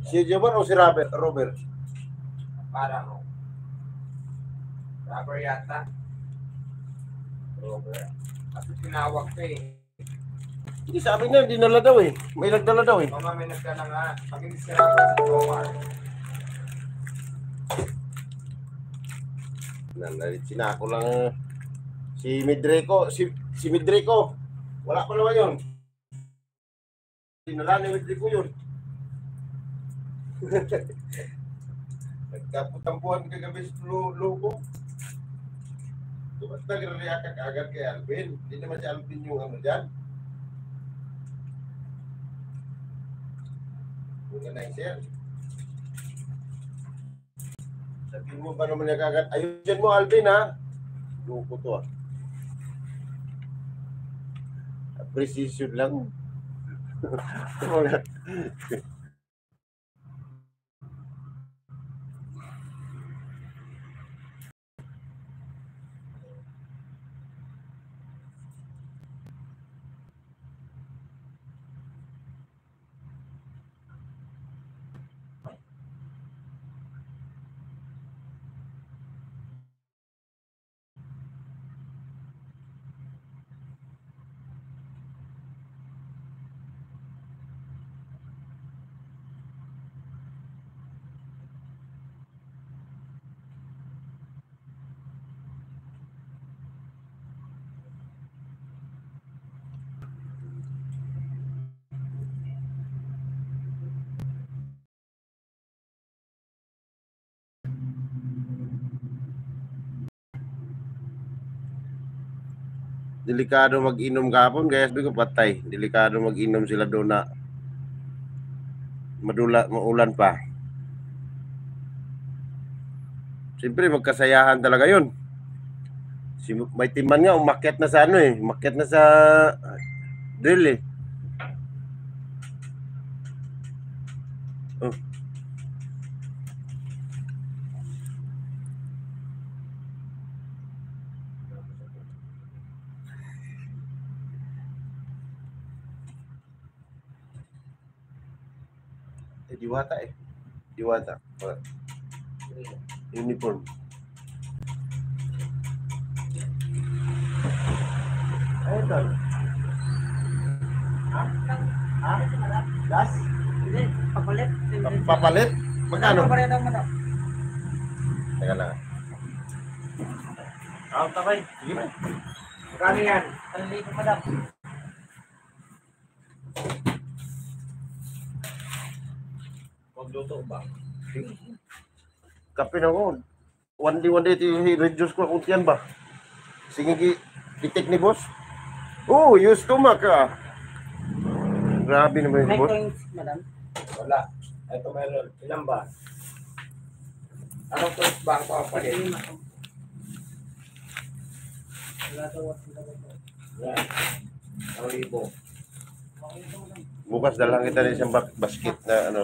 Si Jovan o si Robert? Parang Robert yata. Robert. Kasi tinawag ko eh. Hindi, sabi na, dinala daw eh. May nagdala daw eh. Mama, may nagdala nga. Pag-inis ka lang si Omar. Sinako lang si Midreco. Si Midreco. Wala pa naman yun. Dinala ni Midreco yun. Nagkaputampuhan kagabi sa logo. Ba't nag-react agad kay Alvin? Hindi naman si Alvin yung ano dyan. Organizer. Sabihin mo ba naman niya kagad? Ayusin mo Alvin ha. Logo to ah. Precision lang. Delikado mag-inom kahapon, kaya sabi ko patay. Delikado mag-inom sila doon na maulan pa. Siyempre magkasayahan talaga yun. May timan nga, umakyat na sa ano eh. Umakyat na sa drill eh. Oh. Diwata eh. Diwata. Uniform. Ayun. Ha? Gas? Hindi, papalit. Papalit? Magkano? Papalit ang manok. Teka lang. Takay. Sige ba? Magkano yan? Talili ko madam. Magluto ba? Kape na ko. One day reduce ko kung yan ba? Sige itik ni boss. Oh, use stomach ah. Grabe naman May yung boss. coins, madam. Wala. Ito meron. Ilan ba? Anong first ba ang papalit? Wala daw. Yan. Ang libo. Bukas dalang kita ng isang basket na ano.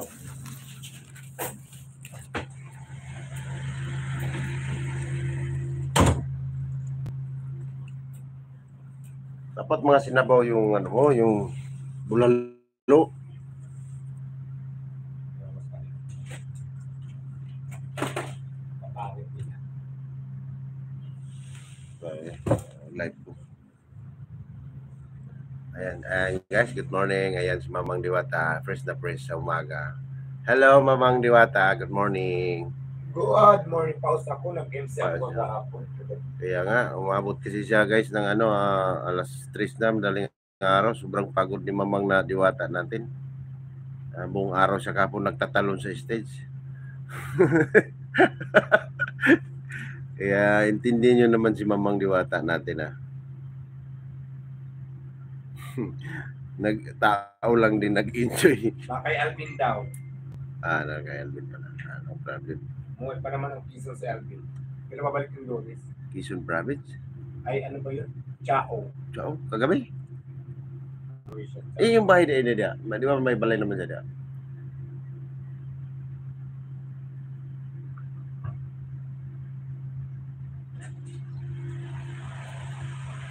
Dapat mga sinabaw yung ano mo, yung bulalo. Live po. Ayan, guys, good morning. Ayan si Mamang Diwata, fresh na fresh sa umaga. Hello, Mamang Diwata, good morning. Good morning. Pause ako. Nag-MC ako kahapon. Kaya nga, umabot kasi siya guys ng ano, alas 3 na, madaling araw. Sobrang pagod ni Mamang na Diwata natin. Buong araw siya kapon nagtatalon sa stage. Kaya intindihin nyo naman si Mamang Diwata natin Nagtao lang din nag-enjoy. Kay Alvin daw. Kay Alvin pala. No problem. Muwi pa naman ang piso si Alvin. Kailan mabalik yung Lourdes? Quezon Province? Ay, ano ba yun? Chao. Kagabi? Yung bahay na ina dia. Di ba may balay naman siya dia?